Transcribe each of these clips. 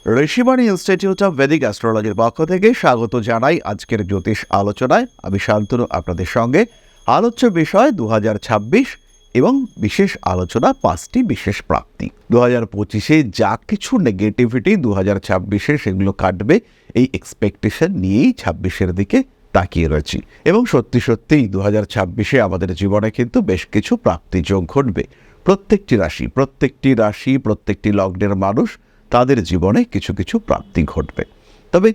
Rishibani institute of Vedic অ্যাস্ট্রোলজির পক্ষ থেকে স্বাগত জানাই আজকের জ্যোতিষ আলোচনায়। আমি শান্তনু আপনাদের সঙ্গে। আলোচ্য বিষয় 2026 এবং বিশেষ আলোচনা 5টি বিশেষ প্রাপ্তি। 2025-এ যা কিছু নেগেটিভিটি 2026-এ সেগুলো কাটবে, এই এক্সপেকটেশন নিয়েই 26-এর দিকে তাকিয়ে রয়েছি। এবং সত্যি সত্যিই 2026-এ আমাদের জীবনে কিন্তু বেশ কিছু প্রাপ্তিযোগ ঘটবে। প্রত্যেকটি রাশি, প্রত্যেকটি লগ্নের মানুষ, তাদের জীবনে কিছু কিছু প্রাপ্তি ঘটবে। তবে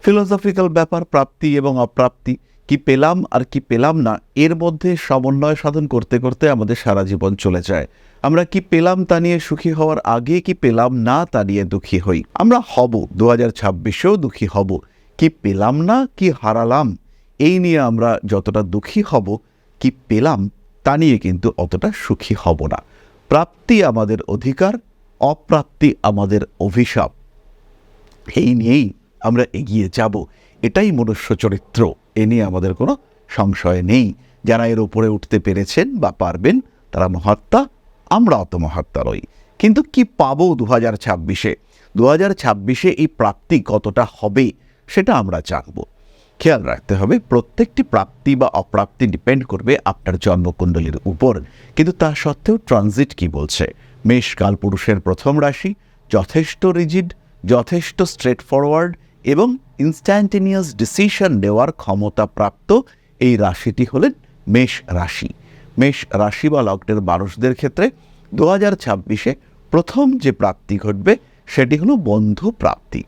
ফিলোসফিক্যাল ব্যাপার, প্রাপ্তি এবং অপ্রাপ্তি, কি পেলাম আর কি পেলাম না, এর মধ্যে সমন্বয় সাধন করতে করতে আমাদের সারা জীবন চলে যায়। আমরা কি পেলাম তা নিয়ে সুখী হওয়ার আগে কি পেলাম না তা নিয়ে দুঃখী হই। আমরা হব 2026-এও দুঃখী হব। কি পেলাম না, কি হারালাম, এই নিয়ে আমরা যতটা দুঃখী হব, কি পেলাম তা নিয়ে কিন্তু অতটা সুখী হব না। প্রাপ্তি আমাদের অধিকার, অপ্রাপ্তি আমাদের অভিশাপ, এই নিয়েই আমরা এগিয়ে যাব। এটাই মনুষ্য চরিত্র, এ নিয়ে আমাদের কোনো সংশয় নেই। যারা এর উপরে উঠতে পেরেছেন বা পারবেন তারা মহাত্মা, আমরা অত মহাত্মা নই। কিন্তু কি পাবো 2026-এ? 2026-এ এই প্রাপ্তি কতটা হবে সেটা আমরা জানব। খেয়াল রাখতে হবে, প্রত্যেকটি প্রাপ্তি বা অপ্রাপ্তি ডিপেন্ড করবে আপনার জন্মকুণ্ডলীর উপর। কিন্তু তা সত্ত্বেও ট্রানজিট কি বলছে? মেষ কালপুরুষের প্রথম রাশি, যথেষ্ট রিজিড, যথেষ্ট স্ট্রেট ফরওয়ার্ড এবং ইনস্ট্যান্টেনিয়াস ডিসিশন নেওয়ার ক্ষমতা প্রাপ্ত এই রাশিটি হলেন মেষ রাশি। মেষ রাশি বা লগ্নের মানুষদের ক্ষেত্রে 2026-এ প্রথম যে প্রাপ্তি ঘটবে সেটি হলো বন্ধু প্রাপ্তি।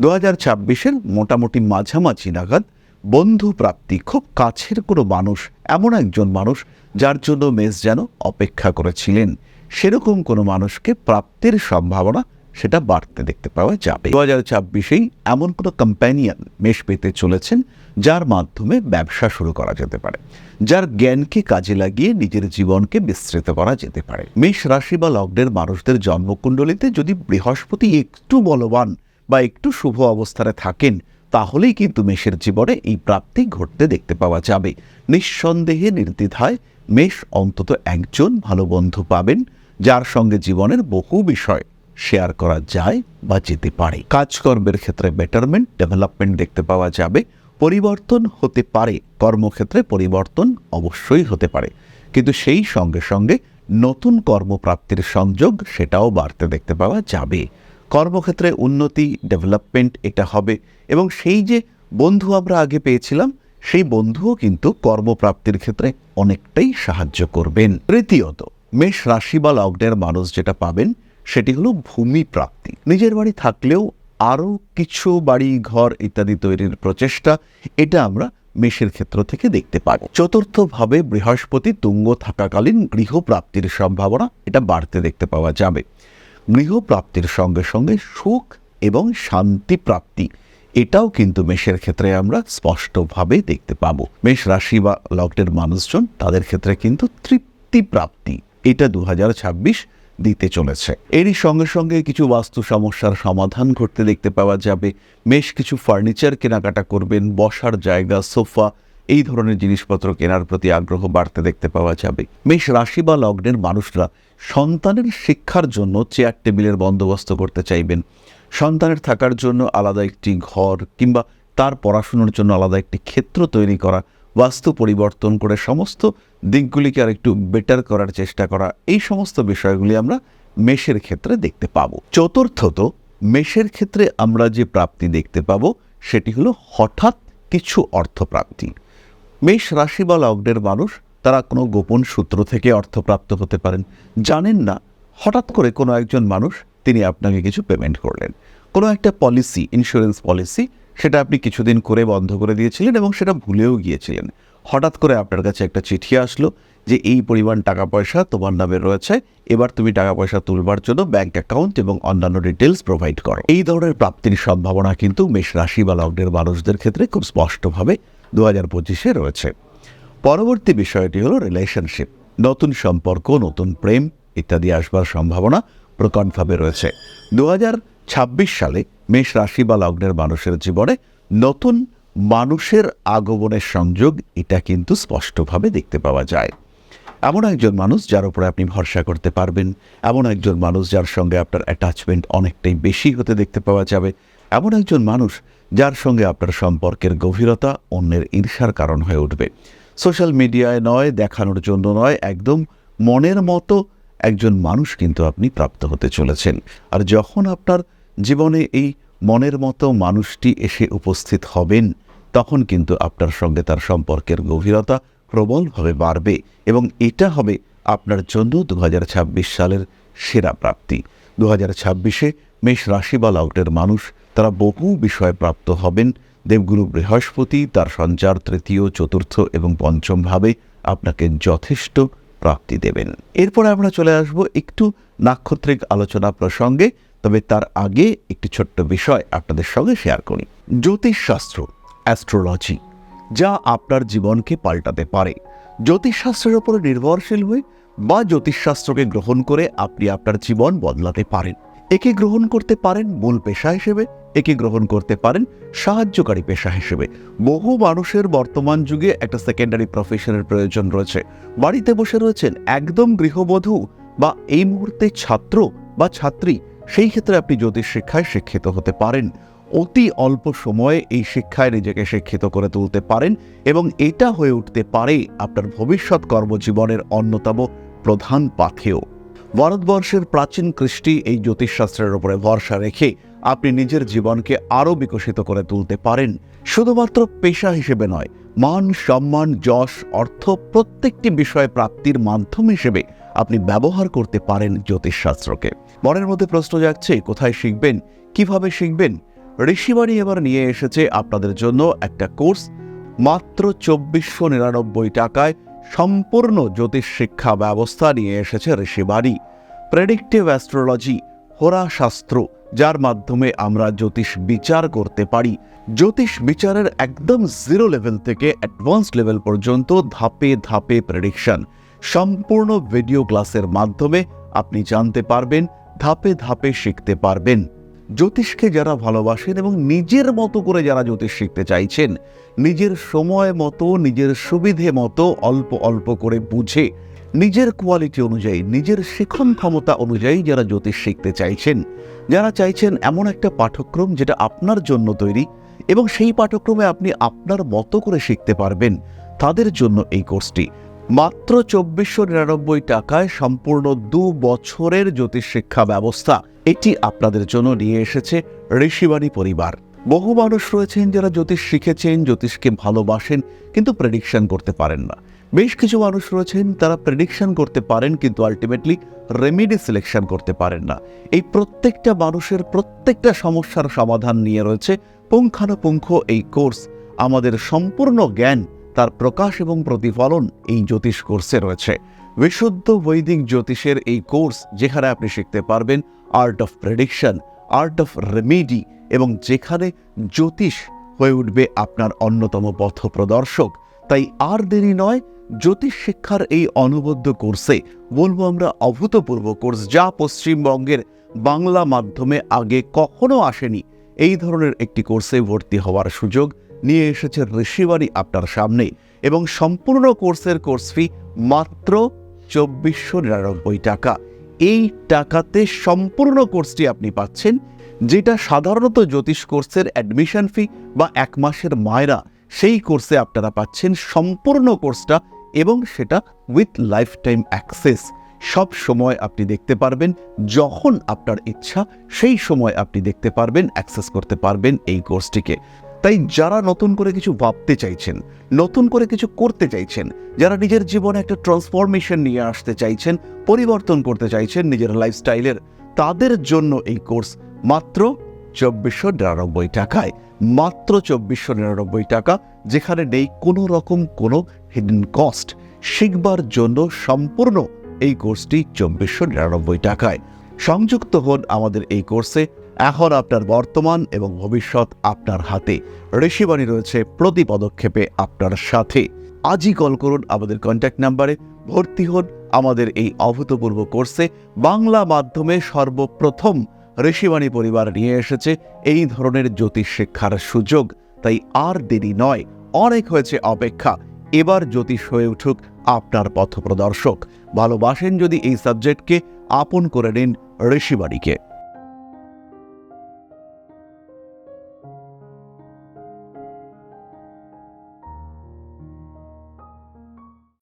2026-এর মোটামুটি মাঝামাঝি নাগাদ বন্ধু প্রাপ্তি, খুব কাছের কোনো মানুষ, এমন একজন মানুষ যার জন্য মেষ যেন অপেক্ষা করেছিলেন, সেরকম কোনো মানুষকে প্রাপ্তির সম্ভাবনা সেটা বাড়তে দেখতে পাওয়া যাবে। 2026-এই এমন কোনো কম্প্যানিয়ন মেষ পেতে চলেছেন যার মাধ্যমে ব্যবসা শুরু করা যেতে পারে, যার জ্ঞানকে কাজে লাগিয়ে নিজের জীবনকে বিস্তৃত করা যেতে পারে। মেষ রাশি বা লগ্নের মানুষদের জন্মকুণ্ডলিতে যদি বৃহস্পতি একটু বলবান বা একটু শুভ অবস্থায় থাকেন, তাহলেই কিন্তু মেষের জীবনে এই প্রাপ্তি ঘটতে দেখতে পাওয়া যাবে। নিঃসন্দেহে নির্দ্বিধায় মেষ অন্তত একজন ভালো বন্ধু পাবেন, যার সঙ্গে জীবনের বহু বিষয় শেয়ার করা যায় বা যেতে পারে। কাজকর্মের ক্ষেত্রে বেটারমেন্ট, ডেভেলপমেন্ট দেখতে পাওয়া যাবে। পরিবর্তন হতে পারে, কর্মক্ষেত্রে পরিবর্তন অবশ্যই হতে পারে, কিন্তু সেই সঙ্গে সঙ্গে নতুন কর্মপ্রাপ্তির সংযোগ সেটাও বাড়তে দেখতে পাওয়া যাবে। কর্মক্ষেত্রে উন্নতি, ডেভেলপমেন্ট এটা হবে এবং সেই যে বন্ধু আমরা আগে পেয়েছিলাম, সেই বন্ধুও কিন্তু কর্মপ্রাপ্তির ক্ষেত্রে অনেকটাই সাহায্য করবেন। তৃতীয়ত, মেষ রাশি বা লগ্নের মানুষ যেটা পাবেন সেটি হলো ভূমি প্রাপ্তি। নিজের বাড়ি থাকলেও আরও কিছু বাড়ি, ঘর ইত্যাদি তৈরির প্রচেষ্টা, এটা আমরা মেষের ক্ষেত্র থেকে দেখতে পাবো। চতুর্থভাবে বৃহস্পতি তুঙ্গ থাকাকালীন গৃহপ্রাপ্তির সম্ভাবনা এটা বাড়তে দেখতে পাওয়া যাবে। গৃহপ্রাপ্তির সঙ্গে সঙ্গে সুখ এবং শান্তি প্রাপ্তি, এটাও কিন্তু মেষের ক্ষেত্রে আমরা স্পষ্টভাবে দেখতে পাবো। মেষ রাশি বা লগ্নের মানুষজন, তাদের ক্ষেত্রে কিন্তু তৃপ্তি প্রাপ্তি এটা 2026 দিতে চলেছে। এরই সঙ্গে সঙ্গে কিছু বাস্তু সমস্যার সমাধান ঘটতে দেখতে পাওয়া যাবে। মেষ কিছু ফার্নিচার কেনাকাটা করবেন, বসার জায়গা, সোফা, এই ধরনের জিনিসপত্র কেনার প্রতি আগ্রহ বাড়তে দেখতে পাওয়া যাবে। মেষ রাশি বা লগ্নের মানুষরা সন্তানের শিক্ষার জন্য চেয়ার টেবিলের বন্দোবস্ত করতে চাইবেন। সন্তানের থাকার জন্য আলাদা একটি ঘর কিংবা তার পড়াশুনোর জন্য আলাদা একটি ক্ষেত্র তৈরি করা, বাস্তু পরিবর্তন করে সমস্ত দিকগুলিকে আর একটু বেটার করার চেষ্টা করা, এই সমস্ত বিষয়গুলি আমরা মেষের ক্ষেত্রে দেখতে পাবো। চতুর্থত, মেষের ক্ষেত্রে আমরা যে প্রাপ্তি দেখতে পাবো সেটি হলো হঠাৎ কিছু অর্থপ্রাপ্তি। মেষ রাশি বা লগ্নের মানুষ, তারা কোনো গোপন সূত্র থেকে অর্থপ্রাপ্ত হতে পারেন। জানেন না, হঠাৎ করে কোনো একজন মানুষ তিনি আপনাকে কিছু পেমেন্ট করলেন। কোনো একটা পলিসি, ইন্স্যুরেন্স পলিসি, সেটা আপনি কিছুদিন করে বন্ধ করে দিয়েছিলেন এবং সেটা ভুলেও গিয়েছিলেন। হঠাৎ করে আপনার কাছে একটা চিঠি আসলো যে এই পরিমাণ টাকা পয়সা তোমার নামে রয়েছে, এবার তুমি টাকা পয়সা তুলবার জন্য ব্যাংক অ্যাকাউন্ট এবং অন্যান্য ডিটেলস প্রোভাইড করো। এই ধরনের প্রাপ্তির সম্ভাবনা কিন্তু মেষ রাশি বা লগ্নের মানুষদের ক্ষেত্রে খুব স্পষ্টভাবে 2025-এ রয়েছে। পরবর্তী বিষয়টি হলো রিলেশনশিপ। নতুন সম্পর্ক, নতুন প্রেম ইত্যাদি আসবার সম্ভাবনা প্রকটভাবে রয়েছে। 2026 সালে মেষ রাশি বা লগ্নের মানুষের জীবনে নতুন মানুষের আগমনের সংযোগ এটা কিন্তু স্পষ্টভাবে দেখতে পাওয়া যায়। এমন একজন মানুষ যার উপরে আপনি ভরসা করতে পারবেন, এমন একজন মানুষ যার সঙ্গে আপনার অ্যাটাচমেন্ট অনেকটাই বেশি হতে দেখতে পাওয়া যাবে, এমন একজন মানুষ যার সঙ্গে আপনার সম্পর্কের গভীরতা অন্যের ঈর্ষার কারণ হয়ে উঠবে। সোশ্যাল মিডিয়ায় নয়, দেখানোর জন্য নয়, একদম মনের মতো একজন মানুষ কিন্তু আপনি প্রাপ্ত হতে চলেছেন। আর যখন আপনার জীবনে এই মনের মতো মানুষটি এসে উপস্থিত হবেন, তখন কিন্তু আপনার সঙ্গে তার সম্পর্কের গভীরতা প্রবলভাবে বাড়বে এবং এটা হবে আপনার জন্য 2026 সালের সেরা প্রাপ্তি। 2026-এ মেষ রাশি বা লগ্নের মানুষ তারা বহু বিষয়ে প্রাপ্ত হবেন। দেবগুরু বৃহস্পতি তার সঞ্চার তৃতীয়, চতুর্থ এবং পঞ্চম ভাবে আপনাকে যথেষ্ট প্রাপ্তি দেবেন। এরপরে আমরা চলে আসব একটু নাক্ষত্রিক আলোচনা প্রসঙ্গে, তবে তার আগে একটি ছোট্ট বিষয় আপনাদের সঙ্গে শেয়ার করি। জ্যোতিষশাস্ত্র, অ্যাস্ট্রোলজি, যা আপনার জীবনকে পাল্টাতে পারে। জ্যোতিষশাস্ত্রের উপর নির্ভরশীল হয়ে বা জ্যোতিষশাস্ত্রকে গ্রহণ করে আপনি আপনার জীবন বদলাতে পারেন। একে গ্রহণ করতে পারেন মূল পেশা হিসেবে, একে গ্রহণ করতে পারেন সাহায্যকারী পেশা হিসেবে। বহু মানুষের বর্তমান যুগে একটা সেকেন্ডারি প্রফেশনের প্রয়োজন রয়েছে। বাড়িতে বসে রয়েছেন একদম গৃহবধূ বা এই মুহূর্তে ছাত্র বা ছাত্রী, সেই ক্ষেত্রে আপনি জ্যোতিষ শিক্ষায় শিক্ষিত হতে পারেন। অতি অল্প সময়ে এই শিক্ষায় নিজেকে শিক্ষিত করে তুলতে পারেন এবং এটা হয়ে উঠতে পারে আপনার ভবিষ্যৎ কর্মজীবনের অন্যতম প্রধান পাথেয়। ভারতবর্ষের প্রাচীন কৃষ্টি এই জ্যোতিষশাস্ত্রের উপরে ভরসা রেখে আপনি নিজের জীবনকে আরও বিকশিত করে তুলতে পারেন। শুধুমাত্র পেশা হিসেবে নয়, মান, সম্মান, যশ, অর্থ প্রত্যেকটি বিষয় প্রাপ্তির মাধ্যম হিসেবে আপনি ব্যবহার করতে পারেন জ্যোতিষশাস্ত্রকে। মনের মধ্যে প্রশ্ন জাগছে, কোথায় শিখবেন, কিভাবে শিখবেন? ঋষিবাণী এবার নিয়ে এসেছে আপনাদের জন্য একটা কোর্স। মাত্র 2499 টাকায় সম্পূর্ণ জ্যোতিষ শিক্ষা ব্যবস্থা নিয়ে এসেছে ঋষিবাণী। প্রেডিক্টিভ অ্যাস্ট্রোলজি, হোরাশাস্ত্র, যার মাধ্যমে আমরা জ্যোতিষ বিচার করতে পারি। জ্যোতিষ বিচারের একদম জিরো লেভেল থেকে অ্যাডভান্স লেভেল পর্যন্ত ধাপে ধাপে প্রেডিকশন, সম্পূর্ণ ভিডিও ক্লাসের মাধ্যমে আপনি জানতে পারবেন, ধাপে ধাপে শিখতে পারবেন। জ্যোতিষকে যারা ভালোবাসেন এবং নিজের মতো করে যারা জ্যোতিষ শিখতে চাইছেন, নিজের সময় মতো, নিজের সুবিধে মতো, অল্প অল্প করে বুঝে, নিজের কোয়ালিটি অনুযায়ী, নিজের শিখন ক্ষমতা অনুযায়ী যারা জ্যোতিষ শিখতে চাইছেন, যারা চাইছেন এমন একটা পাঠ্যক্রম যেটা আপনার জন্য তৈরি এবং সেই পাঠ্যক্রমে আপনি আপনার মতো করে শিখতে পারবেন, তাদের জন্য এই কোর্সটি। মাত্র 2499 টাকায় সম্পূর্ণ 2 বছরের জ্যোতিষ শিক্ষা ব্যবস্থা এটি আপনাদের জন্য নিয়ে এসেছে ঋষিবাণী পরিবার। বহু মানুষ রয়েছেন যারা জ্যোতিষ শিখেছেন, জ্যোতিষকে ভালোবাসেন, কিন্তু প্রেডিকশন করতে পারেন না। বেশ কিছু মানুষ রয়েছেন তারা প্রেডিকশন করতে পারেন কিন্তু আলটিমেটলি রেমেডি সিলেকশন করতে পারেন না। এই প্রত্যেকটা মানুষের প্রত্যেকটা সমস্যার সমাধান নিয়ে রয়েছে পুঙ্খানুপুঙ্খ এই কোর্স। আমাদের সম্পূর্ণ জ্ঞান, তার প্রকাশ এবং প্রতিফলন এই জ্যোতিষ কোর্সে রয়েছে। বিশুদ্ধ বৈদিক জ্যোতিষের এই কোর্স, যেখানে আপনি শিখতে পারবেন art of prediction, art of remedy, এবং যেখানে জ্যোতিষ হয়ে উঠবে আপনার অন্যতম পথ প্রদর্শক। তাই আর দেরি নয়, জ্যোতিষ শিক্ষার এই অনবদ্য কোর্সে, বলবো আমরা অভূতপূর্ব কোর্স, যা পশ্চিমবঙ্গের বাংলা মাধ্যমে আগে কখনো আসেনি, এই ধরনের একটি কোর্সে ভর্তি হওয়ার সুযোগ নিয়ে এসেছে ঋষিবাণী আপনার সামনে। এবং সম্পূর্ণ কোর্সের কোর্স ফি মাত্র 2499 টাকা। এই টাকাতে সম্পূর্ণ কোর্সটি আপনি পাচ্ছেন, যেটা সাধারণত জ্যোতিষ কোর্সের অ্যাডমিশন ফি বা 1 মাসের মায়রা, সেই কোর্সে আপনারা পাচ্ছেন সম্পূর্ণ কোর্সটা, এবং সেটা উইথ লাইফ টাইম অ্যাক্সেস। সব সময় আপনি দেখতে পারবেন, যখন আপনার ইচ্ছা সেই সময় আপনি দেখতে পারবেন, অ্যাক্সেস করতে পারবেন এই কোর্সটিকে। তাই যারা নতুন করে কিছু ভাবতে চাইছেন, নতুন করে কিছু করতে চাইছেন, যারা নিজের জীবনে একটা ট্রান্সফরমেশন নিয়ে আসতে চাইছেন, পরিবর্তন করতে চাইছেন নিজের লাইফস্টাইলের, তাদের জন্য এই কোর্স মাত্র 2499 টাকায়। মাত্র 2499 টাকা, যেখানে নেই কোনো রকম কোনো হিডেন কস্ট। শিখবার জন্য সম্পূর্ণ এই কোর্সটি 2499 টাকায়। সংযুক্ত হন আমাদের এই কোর্সে। এখন আপনার বর্তমান এবং ভবিষ্যৎ আপনার হাতে। ঋষিবাণী রয়েছে প্রতি পদক্ষেপে আপনার সাথে। আজই কল করুন আমাদের কন্ট্যাক্ট নাম্বারে, ভর্তি হন আমাদের এই অভূতপূর্ব কোর্সে। বাংলা মাধ্যমে সর্বপ্রথম ঋষিবাণী পরিবার নিয়ে এসেছে এই ধরনের জ্যোতিষ শিক্ষার সুযোগ। তাই আর দেরি নয়, অনেক হয়েছে অপেক্ষা। এবার জ্যোতিষ হয়ে উঠুক আপনার পথপ্রদর্শক। ভালোবাসেন যদি এই সাবজেক্টকে, আপন করে নিন ঋষিবাণীকে।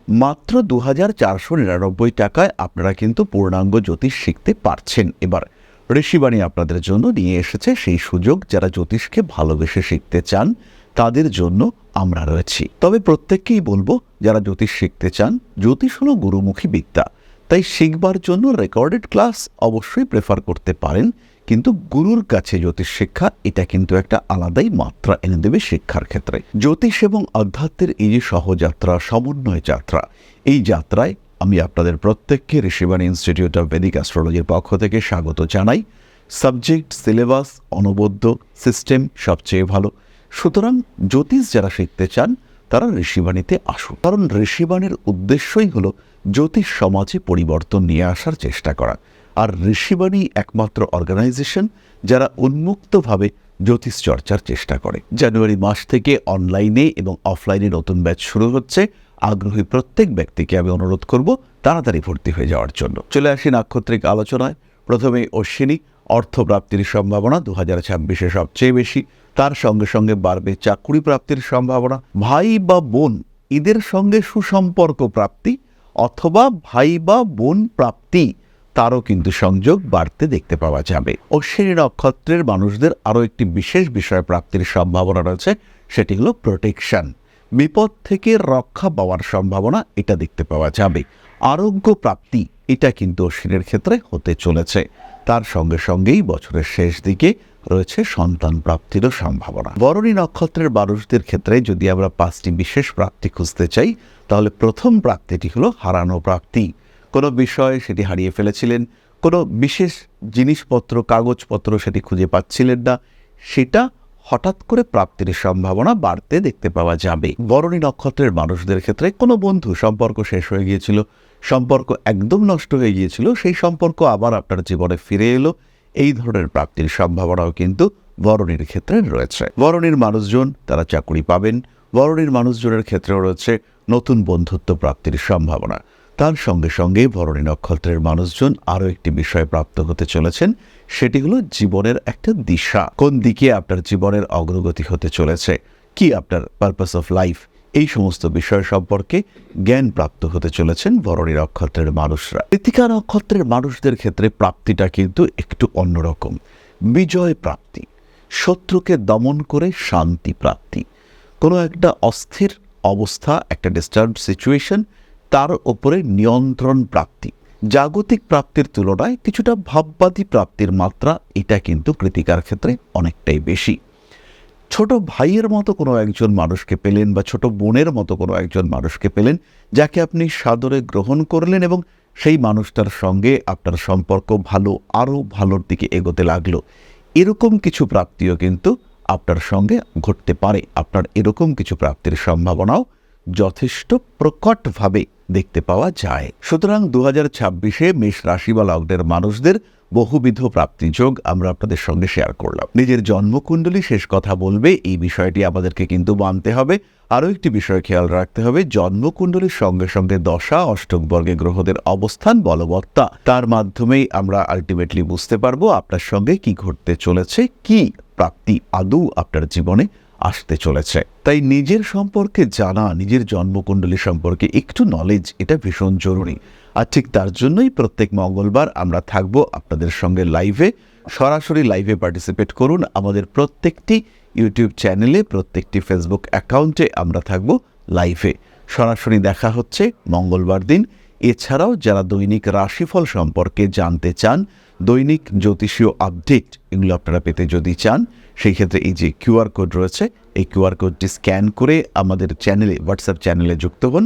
মাত্র 2499 টাকায় আপনারা কিন্তু পূর্ণাঙ্গ জ্যোতিষ শিখতে পারছেন। এবার ঋষিবাণী আপনাদের জন্য নিয়ে এসেছে সেই সুযোগ, যারা জ্যোতিষকে ভালোবেসে শিখতে চান তাদের জন্য আমরা রয়েছি। তবে প্রত্যেককেই বলবো, যারা জ্যোতিষ শিখতে চান, জ্যোতিষ হলো গুরুমুখী বিদ্যা, তাই শিখবার জন্য রেকর্ডেড ক্লাস অবশ্যই প্রেফার করতে পারেন, কিন্তু গুরুর কাছে জ্যোতিষ শিক্ষা এটা কিন্তু একটা আলাদাই মাত্রা এনে দেবে শিক্ষার ক্ষেত্রে। জ্যোতিষ এবং আধ্যাত্মের এই যে সহযাত্রা, সমন্বয় যাত্রা, এই যাত্রায় আমি আপনাদের প্রত্যেককে ঋষিবাণী ইনস্টিটিউট অফ ভেদিক অ্যাস্ট্রোলজির পক্ষ থেকে স্বাগত জানাই। সাবজেক্ট, সিলেবাস, অনবদ্য সিস্টেম সবচেয়ে ভালো। সুতরাং জ্যোতিষ যারা শিখতে চান তারা ঋষিবাণীতে আসুন, কারণ ঋষিবাণীর উদ্দেশ্যই হলো জ্যোতিষ সমাজে পরিবর্তন নিয়ে আসার চেষ্টা করা। আর ঋষিবাণী একমাত্র অর্গানাইজেশন যারা উন্মুক্তভাবে জ্যোতিষ চর্চার চেষ্টা করে। জানুয়ারি মাস থেকে অনলাইনে এবং অফলাইনে নতুন ব্যাচ শুরু হচ্ছে। আগ্রহী প্রত্যেক ব্যক্তিকে আমি অনুরোধ করব তাড়াতাড়ি ভর্তি হয়ে যাওয়ার জন্য। চলে আসি নাক্ষত্রিক আলোচনায়। প্রথমে অশ্বিনী, অর্থপ্রাপ্তির সম্ভাবনা 2026-এ সবচেয়ে বেশি। তার সঙ্গে সঙ্গে বাড়বে চাকুরি প্রাপ্তির সম্ভাবনা। ভাই বা বোন এদের সঙ্গে সুসম্পর্ক প্রাপ্তি অথবা ভাই বা বোন প্রাপ্তি, তারও কিন্তু সংযোগ বাড়তে দেখতে পাওয়া যাবে। অশ্বিনী নক্ষত্রের মানুষদের আরও একটি বিশেষ বিষয় প্রাপ্তির সম্ভাবনা রয়েছে, সেটি হলো প্রোটেকশন। বিপদ থেকে রক্ষা পাওয়ার সম্ভাবনা এটা দেখতে পাওয়া যাবে। আরোগ্য প্রাপ্তি এটা কিন্তু অশ্বিনীর ক্ষেত্রে হতে চলেছে। তার সঙ্গে সঙ্গেই বছরের শেষ দিকে রয়েছে সন্তান প্রাপ্তিরও সম্ভাবনা। ভরণী নক্ষত্রের মানুষদের ক্ষেত্রে যদি আমরা 5টি বিশেষ প্রাপ্তি খুঁজতে চাই, তাহলে প্রথম প্রাপ্তিটি হলো হারানো প্রাপ্তি। কোনো বিষয় সেটি হারিয়ে ফেলেছিলেন, কোনো বিশেষ জিনিসপত্র, কাগজপত্র সেটি খুঁজে পাচ্ছিলেন না, সেটা হঠাৎ করে প্রাপ্তির সম্ভাবনা বাড়তে দেখতে পাওয়া যাবে। ভরণী নক্ষত্রের মানুষদের ক্ষেত্রে কোনো বন্ধু সম্পর্ক শেষ হয়ে গিয়েছিল, সম্পর্ক একদম নষ্ট হয়ে গিয়েছিল, সেই সম্পর্ক আবার আপনার জীবনে ফিরে এলো, এই ধরনের প্রাপ্তির সম্ভাবনাও কিন্তু ভরণীর ক্ষেত্রে রয়েছে। ভরণীর মানুষজন তারা চাকরি পাবেন। ভরণীর মানুষজনের ক্ষেত্রেও রয়েছে নতুন বন্ধুত্ব প্রাপ্তির সম্ভাবনা। তার সঙ্গে সঙ্গে ভরণী নক্ষত্রের মানুষজন আরও একটি বিষয় প্রাপ্ত হতে চলেছেন, সেটি হলো জীবনের একটা দিশা। কোন দিকে আপনার জীবনের অগ্রগতি হতে চলেছে, কি আপনার পারপাস অফ লাইফ, এই সমস্ত বিষয় সম্পর্কে জ্ঞান প্রাপ্ত হতে চলেছেন ভরণী নক্ষত্রের মানুষরা। কৃত্তিকা নক্ষত্রের মানুষদের ক্ষেত্রে প্রাপ্তিটা কিন্তু একটু অন্যরকম। বিজয় প্রাপ্তি, শত্রুকে দমন করে শান্তি প্রাপ্তি, কোনো একটা অস্থির অবস্থা, একটা ডিস্টার্বড সিচুয়েশন, তার ওপরে নিয়ন্ত্রণ প্রাপ্তি। জাগতিক প্রাপ্তির তুলনায় কিছুটা ভাববাদী প্রাপ্তির মাত্রা এটা কিন্তু কৃত্তিকার ক্ষেত্রে অনেকটাই বেশি। ছোট ভাইয়ের মতো কোনো একজন মানুষকে পেলেন বা ছোট বোনের মতো কোনো একজন মানুষকে পেলেন, যাকে আপনি সাদরে গ্রহণ করলেন এবং সেই মানুষটার সঙ্গে আপনার সম্পর্ক ভালো, আরও ভালোর দিকে এগোতে লাগলো। এরকম কিছু প্রাপ্তিও কিন্তু আপনার সঙ্গে ঘটতে পারে। আপনার এরকম কিছু প্রাপ্তির সম্ভাবনাও যথেষ্ট প্রকটভাবে দেখতে পাওয়া যায়। সুতরাং 2026-এ মেষ রাশি বা লগ্নের মানুষদের বহুবিধ প্রাপ্তিযোগ আমরা আপনাদের সঙ্গে শেয়ার করলাম। নিজের জন্মকুণ্ডলী শেষ কথা বলবে, এই বিষয়টি আমাদেরকে কিন্তু মানতে হবে। আরও একটি বিষয় খেয়াল রাখতে হবে, জন্মকুণ্ডলীর সঙ্গে সঙ্গে দশা, অষ্টক বর্গে গ্রহদের অবস্থান, বলবত্তা, তার মাধ্যমেই আমরা আলটিমেটলি বুঝতে পারবো আপনার সঙ্গে কি ঘটতে চলেছে, কি প্রাপ্তি আদৌ আপনার জীবনে আসতে চলেছে। তাই নিজের সম্পর্কে জানা, নিজের জন্মকুণ্ডলী সম্পর্কে একটু নলেজ, এটা ভীষণ জরুরি। আর ঠিক তার জন্যই প্রত্যেক মঙ্গলবার আমরা থাকব আপনাদের সঙ্গে লাইভে। সরাসরি লাইভে পার্টিসিপেট করুন। আমাদের প্রত্যেকটি ইউটিউব চ্যানেলে, প্রত্যেকটি ফেসবুক অ্যাকাউন্টে আমরা থাকব লাইভে। সরাসরি দেখা হচ্ছে মঙ্গলবার দিন। এছাড়াও যারা দৈনিক রাশিফল সম্পর্কে জানতে চান, দৈনিক জ্যোতিষীয় আপডেট এগুলো আপনারা পেতে যদি চান, সেই ক্ষেত্রে এই যে কিউআর কোড রয়েছে, এই কিউআর কোডটি স্ক্যান করে আমাদের চ্যানেলে, হোয়াটসঅ্যাপ চ্যানেলে যুক্ত হন,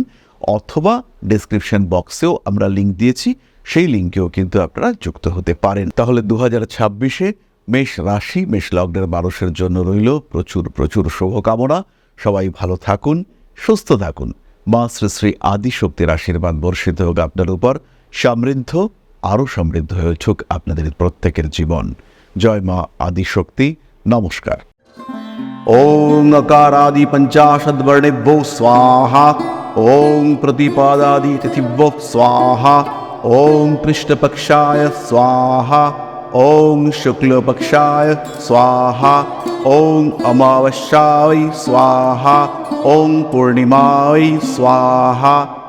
অথবা ডেসক্রিপশন বক্সেও আমরা লিঙ্ক দিয়েছি, সেই লিঙ্কেও কিন্তু আপনারা যুক্ত হতে পারেন। তাহলে 2026-এ মেষ রাশি, মেষ লগ্নের মানুষের জন্য রইল প্রচুর প্রচুর শুভকামনা। সবাই ভালো থাকুন, সুস্থ থাকুন। মা শ্রী শ্রী আদিশক্তির আশীর্বাদ বর্ষিত হোক আপনার উপর। সমৃদ্ধ, আরও সমৃদ্ধ হয়ে উঠুক আপনাদের প্রত্যেকের জীবন। জয় মা আদিশক্তি। নমস্কার। ওং অকারাদি পঞ্চাশদ্বর্ণেভ্যো স্বাহা। ॐ प्रतिपादादितिथिभ्यो स्वाहा, ॐ कृष्णपक्षाय स्वाहा, ॐ शुक्लपक्षाय स्वाहा, ॐ अमावस्याय स्वाहा, ॐ पूर्णिमाय स्वाहा।